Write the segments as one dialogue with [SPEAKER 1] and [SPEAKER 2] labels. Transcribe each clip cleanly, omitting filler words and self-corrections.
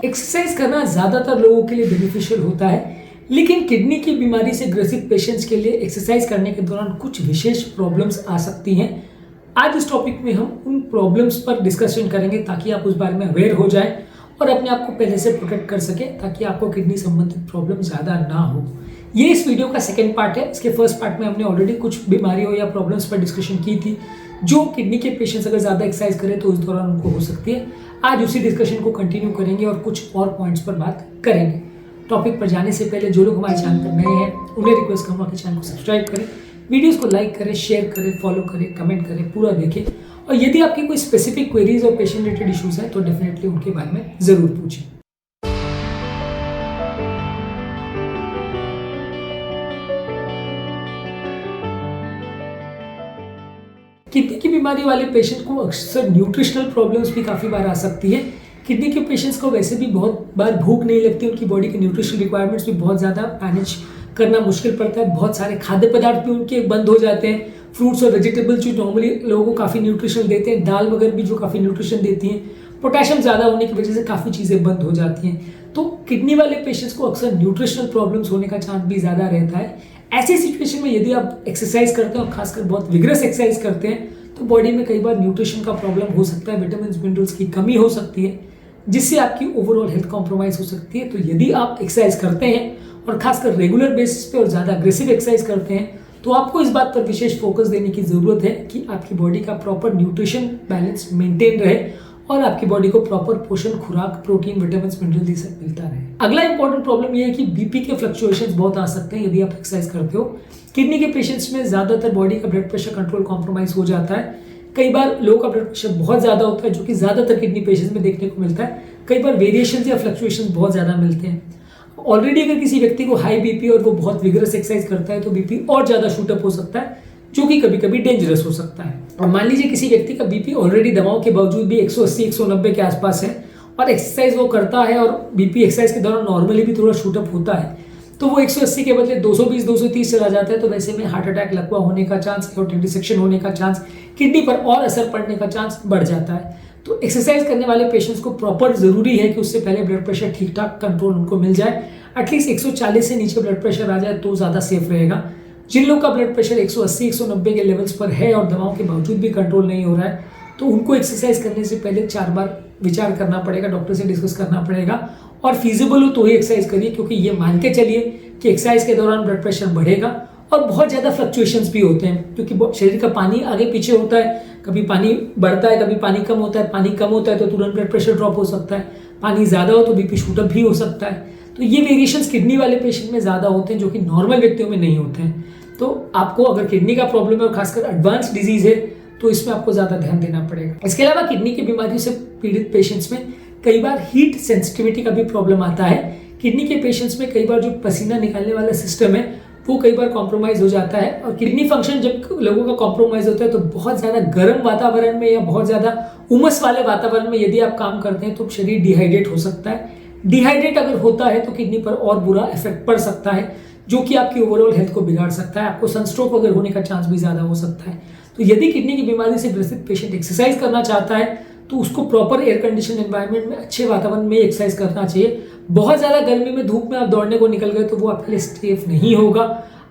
[SPEAKER 1] Exercise करना ज़्यादातर लोगों के लिए बेनिफिशियल होता है, लेकिन किडनी की बीमारी से ग्रसित पेशेंट्स के लिए एक्सरसाइज करने के दौरान कुछ विशेष प्रॉब्लम्स आ सकती हैं। आज इस टॉपिक में हम उन प्रॉब्लम्स पर डिस्कशन करेंगे ताकि आप उस बारे में अवेयर हो जाएं और अपने आप को पहले से प्रोटेक्ट कर सकें, ताकि आपको किडनी संबंधित प्रॉब्लम ज़्यादा ना हो। ये इस वीडियो का सेकेंड पार्ट है। इसके फर्स्ट पार्ट में हमने ऑलरेडी कुछ बीमारियों या प्रॉब्लम्स पर डिस्कशन की थी जो किडनी के पेशेंट्स अगर ज़्यादा एक्सरसाइज करें तो उस दौरान उनको हो सकती है। आज उसी डिस्कशन को कंटिन्यू करेंगे और कुछ और पॉइंट्स पर बात करेंगे। टॉपिक पर जाने से पहले जो लोग हमारे चैनल पर नए हैं उन्हें रिक्वेस्ट करूँगा कि चैनल को सब्सक्राइब करें, वीडियोस को लाइक करें, शेयर करें, फॉलो करें, कमेंट करें, पूरा देखें। और यदि आपकी कोई स्पेसिफिक क्वेरीज और पेशेंट रिलेटेड इश्यूज हैं तो डेफिनेटली उनके बारे में ज़रूर पूछें। किडनी की बीमारी वाले पेशेंट को अक्सर न्यूट्रिशनल प्रॉब्लम्स भी काफ़ी बार आ सकती है। किडनी के पेशेंट्स को वैसे भी बहुत बार भूख नहीं लगती, उनकी बॉडी के न्यूट्रिशनल रिक्वायरमेंट्स भी बहुत ज़्यादा मैनेज करना मुश्किल पड़ता है। बहुत सारे खाद्य पदार्थ भी उनके बंद हो जाते हैं। फ्रूट्स और वेजिटेबल्स जो नॉर्मली लोगों को काफ़ी न्यूट्रिशन देते हैं, दाल वगैरह भी जो काफ़ी न्यूट्रिशन देती हैं, पोटेशियम ज़्यादा होने की वजह से काफ़ी चीज़ें बंद हो जाती हैं। तो किडनी वाले पेशेंट्स को अक्सर न्यूट्रिशनल प्रॉब्लम्स होने का चांस भी ज़्यादा रहता है। ऐसी सिचुएशन में यदि आप एक्सरसाइज करते हैं और खासकर बहुत विग्रस एक्सरसाइज करते हैं तो बॉडी में कई बार न्यूट्रिशन का प्रॉब्लम हो सकता है, विटामिन मिनरल्स की कमी हो सकती है, जिससे आपकी ओवरऑल हेल्थ कॉम्प्रोमाइज हो सकती है। तो यदि आप एक्सरसाइज करते हैं और खासकर रेगुलर बेसिस पे और ज़्यादा अग्रेसिव एक्सरसाइज करते हैं तो आपको इस बात पर विशेष फोकस देने की ज़रूरत है कि आपकी बॉडी का प्रॉपर न्यूट्रिशन बैलेंस मेंटेन रहे और आपकी बॉडी को प्रॉपर पोषण, खुराक, प्रोटीन, विटामिन, मिनरल ये सब मिलता रहे। अगला इंपॉर्टेंट प्रॉब्लम यह है कि बीपी के फ्लक्चुएशंस बहुत आ सकते हैं यदि आप एक्सरसाइज करते हो। किडनी के पेशेंट्स में ज़्यादातर बॉडी का ब्लड प्रेशर कंट्रोल कॉम्प्रोमाइज हो जाता है। कई बार लोगों का ब्लड प्रेशर बहुत ज़्यादा होता है जो कि ज़्यादातर किडनी पेशेंट्स में देखने को मिलता है। कई बार वेरिएशंस या फ्लक्चुएशंस बहुत ज़्यादा मिलते हैं। ऑलरेडी अगर किसी व्यक्ति को हाई बीपी और वो बहुत विग्रस एक्सरसाइज करता है तो बीपी और ज़्यादा शूटअप हो सकता है, जो कि कभी कभी डेंजरस हो सकता है। और मान लीजिए किसी व्यक्ति का बीपी ऑलरेडी दवाओं के बावजूद भी 180-190 के आसपास है और एक्सरसाइज वो करता है और बीपी एक्सरसाइज के दौरान नॉर्मली भी थोड़ा शूटअप होता है, तो वो 180 के बदले 220-230 चला जाता है। तो वैसे में हार्ट अटैक, लकवा होने का चांस, एओर्टिक डिसेक्शन होने का चांस, किडनी पर और असर पड़ने का चांस बढ़ जाता है। तो एक्सरसाइज करने वाले पेशेंट्स को प्रॉपर जरूरी है कि उससे पहले ब्लड प्रेशर ठीक ठाक कंट्रोल उनको मिल जाए। एटलीस्ट 140 से नीचे ब्लड प्रेशर आ जाए तो ज़्यादा सेफ रहेगा। जिन लोग का ब्लड प्रेशर 180-190 के लेवल्स पर है और दवाओं के बावजूद भी कंट्रोल नहीं हो रहा है तो उनको एक्सरसाइज करने से पहले 4 बार विचार करना पड़ेगा, डॉक्टर से डिस्कस करना पड़ेगा और फीजिबल हो तो ही एक्सरसाइज करिए, क्योंकि ये मान के चलिए कि एक्सरसाइज के दौरान ब्लड प्रेशर बढ़ेगा और बहुत ज़्यादा फ्लक्चुएशंस भी होते हैं, क्योंकि शरीर का पानी आगे पीछे होता है। कभी पानी बढ़ता है, कभी पानी कम होता है। पानी कम होता है तो तुरंत ब्लड प्रेशर ड्रॉप हो सकता है, पानी ज़्यादा हो तो बीपी शूटअप भी हो सकता है। तो ये वेरिएशंस किडनी वाले पेशेंट में ज़्यादा होते हैं जो कि नॉर्मल व्यक्तियों में नहीं होते हैं। तो आपको अगर किडनी का प्रॉब्लम है और खासकर एडवांस डिजीज है तो इसमें आपको ज़्यादा ध्यान देना पड़ेगा। इसके अलावा किडनी की बीमारी से पीड़ित पेशेंट्स में कई बार हीट सेंसिटिविटी का भी प्रॉब्लम आता है। किडनी के पेशेंट्स में कई बार जो पसीना निकालने वाला सिस्टम है वो कई बार कॉम्प्रोमाइज हो जाता है और किडनी फंक्शन जब लोगों का कॉम्प्रोमाइज होता है तो बहुत ज़्यादा गर्म वातावरण में या बहुत ज़्यादा उमस वाले वातावरण में यदि आप काम करते हैं तो शरीर डिहाइड्रेट हो सकता है। डिहाइड्रेट अगर होता है तो किडनी पर और बुरा इफेक्ट पड़ सकता है, जो कि आपकी ओवरऑल हेल्थ को बिगाड़ सकता है। आपको सनस्ट्रोक वगैरह होने का चांस भी ज़्यादा हो सकता है। तो यदि किडनी की बीमारी से ग्रसित पेशेंट एक्सरसाइज करना चाहता है तो उसको प्रॉपर एयर कंडीशन एनवायरनमेंट में, अच्छे वातावरण में एक्सरसाइज करना चाहिए। बहुत ज़्यादा गर्मी में धूप में आप दौड़ने को निकल गए तो वो आपके लिए सेफ नहीं होगा।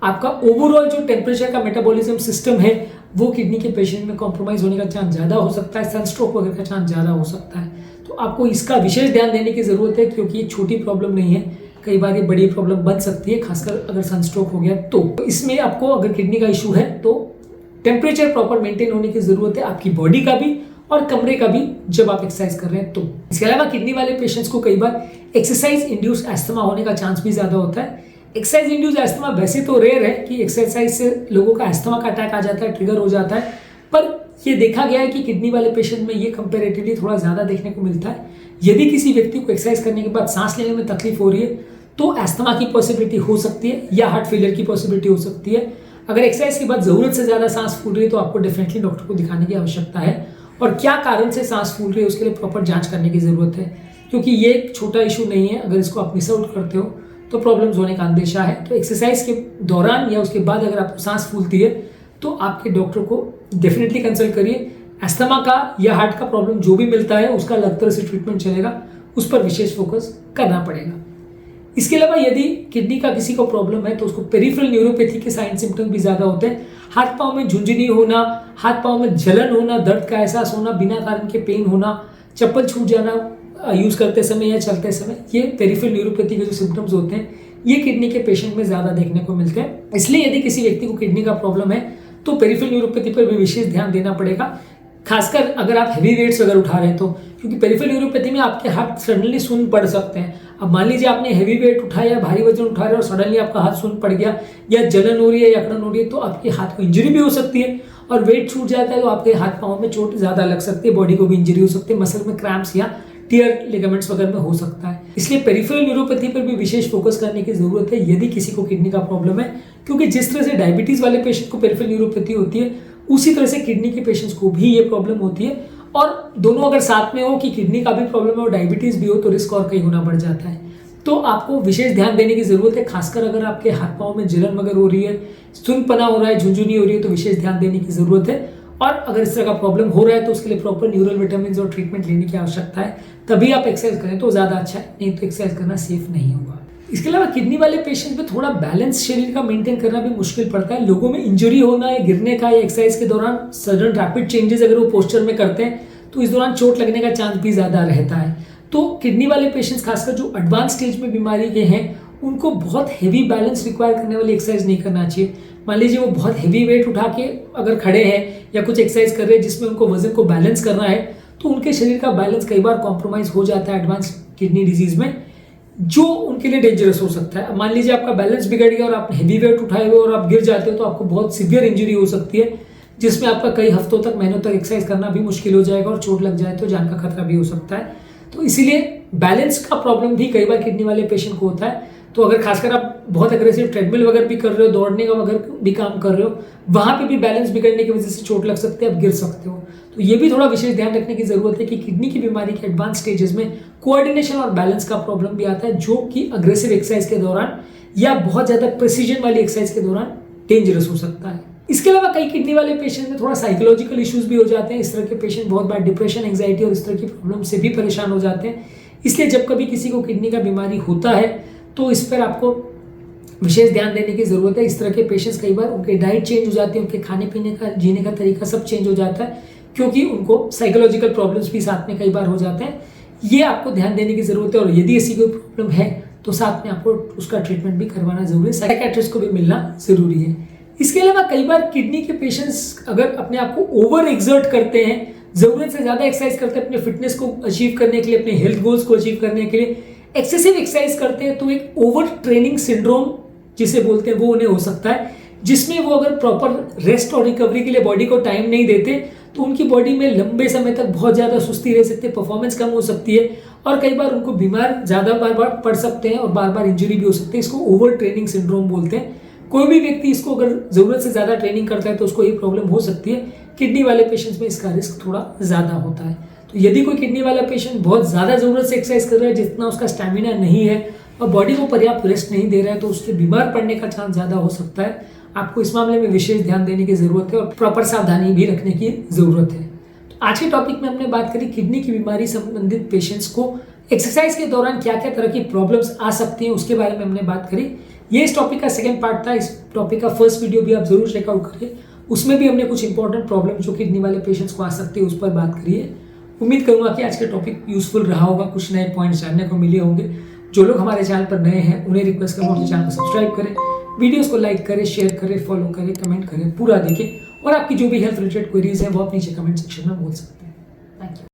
[SPEAKER 1] आपका ओवरऑल जो टेम्परेचर का मेटाबॉलिज्म सिस्टम है वो किडनी के पेशेंट में कॉम्प्रोमाइज होने का चांस ज़्यादा हो सकता है, सनस्ट्रोक वगैरह का चांस ज़्यादा हो सकता है। तो आपको इसका विशेष ध्यान देने की ज़रूरत है, क्योंकि ये छोटी प्रॉब्लम नहीं है, कई बार ये बड़ी प्रॉब्लम बन सकती है, खासकर अगर सनस्ट्रोक हो गया तो। इसमें आपको अगर किडनी का इशू है तो टेम्परेचर प्रॉपर मेंटेन होने की ज़रूरत है, आपकी बॉडी का भी और कमरे का भी, जब आप एक्सरसाइज कर रहे हैं तो। इसके अलावा किडनी वाले पेशेंट्स को कई बार एक्सरसाइज इंड्यूस एस्थमा होने का चांस भी ज़्यादा होता है। एक्सरसाइज इंड्यूस एस्थमा वैसे तो रेयर है कि एक्सरसाइज से लोगों का एस्थमा का अटैक आ जाता है, ट्रिगर हो जाता है, पर ये देखा गया है कि किडनी वाले पेशेंट में ये कंपेरेटिवली थोड़ा ज़्यादा देखने को मिलता है। यदि किसी व्यक्ति को एक्सरसाइज करने के बाद सांस लेने में तकलीफ हो रही है तो एस्थमा की पॉसिबिलिटी हो सकती है या हार्ट फेलियर की पॉसिबिलिटी हो सकती है। अगर एक्सरसाइज के बाद ज़रूरत से ज़्यादा सांस फूल रही है तो आपको डेफिनेटली डॉक्टर को दिखाने की आवश्यकता है और क्या कारण से सांस फूल रही है उसके लिए प्रॉपर जांच करने की ज़रूरत है, क्योंकि ये एक छोटा इशू नहीं है। अगर इसको आप मिस आउट करते हो तो प्रॉब्लम्स होने का अंदेशा है। तो एक्सरसाइज के दौरान या उसके बाद अगर आपको सांस फूलती है तो आपके डॉक्टर को डेफिनेटली कंसल्ट करिए। एस्थमा का या हार्ट का प्रॉब्लम जो भी मिलता है उसका अलग तरह से ट्रीटमेंट चलेगा, उस पर विशेष फोकस करना पड़ेगा। इसके अलावा यदि किडनी का किसी को प्रॉब्लम है तो उसको पेरिफेरल न्यूरोपैथी के साइन सिम्टम्स भी ज़्यादा होते हैं। हाथ पाँव में झुंझुनी होना, हाथ पाँव में जलन होना, दर्द का एहसास होना, बिना कारण के पेन होना, चप्पल छूट जाना यूज़ करते समय या चलते समय, ये पेरिफेरल न्यूरोपैथी के जो सिम्टम्स होते हैं ये किडनी के पेशेंट में ज़्यादा देखने को मिलते हैं। इसलिए यदि किसी व्यक्ति को किडनी का प्रॉब्लम है तो पेरिफेरल न्यूरोपैथी पर भी विशेष ध्यान देना पड़ेगा, खासकर अगर आप हैवी वेट्स अगर उठा रहे हैं तो, क्योंकि पेरिफेरल न्यूरोपैथी में आपके हाथ सडनली सुन्न पड़ सकते हैं। अब मान लीजिए आपने हैवी वेट उठाया, भारी वजन उठा रहे हैं और सडनली आपका हाथ सुन्न पड़ गया या जलन हो रही है या अकड़न हो रही है तो आपके हाथ को इंजरी भी हो सकती है, और वेट छूट जाता है तो आपके हाथ पाँव में चोट ज़्यादा लग सकती है, बॉडी को भी इंजरी हो सकती है, मसल में क्रैम्प्स या टियर लिगामेंट्स वगैरह में हो सकता है। इसलिए पेरिफेरल न्यूरोपैथी पर भी विशेष फोकस करने की जरूरत है यदि किसी को किडनी का प्रॉब्लम है, क्योंकि जिस तरह से डायबिटीज वाले पेशेंट को पेरिफेरल न्यूरोपैथी होती है उसी तरह से किडनी के पेशेंट्स को भी ये प्रॉब्लम होती है, और दोनों अगर साथ में हो कि किडनी का भी प्रॉब्लम है और डायबिटीज भी हो तो रिस्क और कई गुना बढ़ जाता है। तो आपको विशेष ध्यान देने की जरूरत है, खासकर अगर आपके हाथ पाँव में जलन वगैरह हो रही है, सुन्नपना हो रहा है, झुंझुनी हो रही है तो विशेष ध्यान देने की जरूरत है। और अगर इस तरह का प्रॉब्लम हो रहा है तो उसके लिए प्रॉपर न्यूरल विटामिन और ट्रीटमेंट लेने की आवश्यकता है, तभी आप एक्सरसाइज करें तो ज़्यादा अच्छा है, नहीं तो एक्सरसाइज करना सेफ नहीं होगा। इसके अलावा किडनी वाले पेशेंट में थोड़ा बैलेंस शरीर का मेंटेन करना भी मुश्किल पड़ता है। लोगों में इंजरी होना या गिरने का या एक्सरसाइज के दौरान सडन रैपिड चेंजेस अगर वो पोस्चर में करते हैं तो इस दौरान चोट लगने का चांस भी ज़्यादा रहता है। तो किडनी वाले पेशेंट्स खासकर जो एडवांस स्टेज में बीमारी के हैं उनको बहुत हेवी बैलेंस रिक्वायर करने वाली एक्सरसाइज नहीं करना चाहिए। मान लीजिए वो बहुत हेवी वेट उठा के अगर खड़े हैं या कुछ एक्सरसाइज कर रहे हैं जिसमें उनको वजन को बैलेंस करना है तो उनके शरीर का बैलेंस कई बार कॉम्प्रोमाइज हो जाता है एडवांस किडनी डिजीज में, जो उनके लिए डेंजरस हो सकता है। अब मान लीजिए आपका बैलेंस बिगड़ गया और आप हेवी वेट उठाए हुए और आप गिर जाते हो तो आपको बहुत सीवियर इंजरी हो सकती है, जिसमें आपका कई हफ्तों तक, महीनों तक एक्सरसाइज करना भी मुश्किल हो जाएगा और चोट लग जाए तो जान का खतरा भी हो सकता है। तो इसीलिए बैलेंस का प्रॉब्लम भी कई बार किडनी वाले पेशेंट को होता है। तो अगर खासकर आप बहुत अग्रेसिव ट्रेडमिल वगैरह भी कर रहे हो, दौड़ने का वगैरह भी काम कर रहे हो, वहाँ पे भी बैलेंस बिगड़ने की वजह से चोट लग सकती है, आप गिर सकते हो। तो ये भी थोड़ा विशेष ध्यान रखने की जरूरत है कि किडनी की बीमारी के एडवांस स्टेजेस में कोऑर्डिनेशन और बैलेंस का प्रॉब्लम भी आता है, जो कि अग्रेसिव एक्सरसाइज के दौरान या बहुत ज्यादा प्रिसीजन वाली एक्सरसाइज के दौरान डेंजरस हो सकता है। इसके अलावा कई किडनी वाले पेशेंट में थोड़ा साइकोलॉजिकल इश्यूज भी हो जाते हैं। इस तरह के पेशेंट बहुत बार डिप्रेशन, एंग्जाइटी और इस तरह की प्रॉब्लम से भी परेशान हो जाते हैं। इसलिए जब कभी किसी को किडनी का बीमारी होता है तो इस पर आपको विशेष ध्यान देने की जरूरत है। इस तरह के पेशेंट्स कई बार उनके डाइट चेंज हो जाती है, उनके खाने पीने का, जीने का तरीका सब चेंज हो जाता है, क्योंकि उनको साइकोलॉजिकल प्रॉब्लम्स भी साथ में कई बार हो जाते हैं। ये आपको ध्यान देने की जरूरत है, और यदि ऐसी कोई प्रॉब्लम है तो साथ में आपको उसका ट्रीटमेंट भी करवाना जरूरी है, साइकियाट्रिस्ट को भी मिलना जरूरी है। इसके अलावा कई बार किडनी के पेशेंट्स अगर अपने आप को ओवर एक्सर्ट करते हैं, जरूरत से ज्यादा एक्सरसाइज करते हैं अपने फिटनेस को अचीव करने के लिए, अपने हेल्थ गोल्स को अचीव करने के लिए एक्सेसिव एक्सरसाइज करते हैं, तो एक ओवर ट्रेनिंग सिंड्रोम जिसे बोलते हैं वो उन्हें हो सकता है, जिसमें वो अगर प्रॉपर रेस्ट और रिकवरी के लिए बॉडी को टाइम नहीं देते तो उनकी बॉडी में लंबे समय तक बहुत ज़्यादा सुस्ती रह सकती है, परफॉर्मेंस कम हो सकती है, और कई बार उनको बीमार ज़्यादा बार पड़ सकते हैं और बार बार इंजरी भी हो सकती है। इसको ओवर ट्रेनिंग सिंड्रोम बोलते हैं। कोई भी व्यक्ति इसको अगर ज़रूरत से ज़्यादा ट्रेनिंग करता है तो उसको ये प्रॉब्लम हो सकती है। किडनी वाले पेशेंट्स में इसका रिस्क थोड़ा ज़्यादा होता है। तो यदि कोई किडनी वाला पेशेंट बहुत ज़्यादा ज़रूरत से एक्सरसाइज कर रहा है, जितना उसका स्टैमिना नहीं है और बॉडी को पर्याप्त रेस्ट नहीं दे रहा है, तो उसके बीमार पड़ने का चांस ज़्यादा हो सकता है। आपको इस मामले में विशेष ध्यान देने की ज़रूरत है और प्रॉपर सावधानी भी रखने की ज़रूरत है। तो आज के टॉपिक में हमने बात करी किडनी की बीमारी संबंधित पेशेंट्स को एक्सरसाइज के दौरान क्या क्या तरह की प्रॉब्लम्स आ सकती हैं उसके बारे में हमने बात करी। ये इस टॉपिक का सेकंड पार्ट था। इस टॉपिक का फर्स्ट वीडियो भी आप जरूर चेकआउट करिए, उसमें भी हमने कुछ इंपॉर्टेंट प्रॉब्लम जो किडनी वाले पेशेंट्स को आ सकती है उस पर बात करी है। उम्मीद करूंगा कि आज का टॉपिक यूजफुल रहा होगा, कुछ नए पॉइंट्स जानने को मिले होंगे। जो लोग हमारे चैनल पर नए हैं उन्हें रिक्वेस्ट करूँगा कि चैनल को सब्सक्राइब करें, वीडियोस को लाइक करें, शेयर करें, फॉलो करें, कमेंट करें, पूरा देखें, और आपकी जो भी हेल्थ रिलेटेड क्वेरीज है वो आप नीचे कमेंट सेक्शन में बोल सकते हैं। Thank you.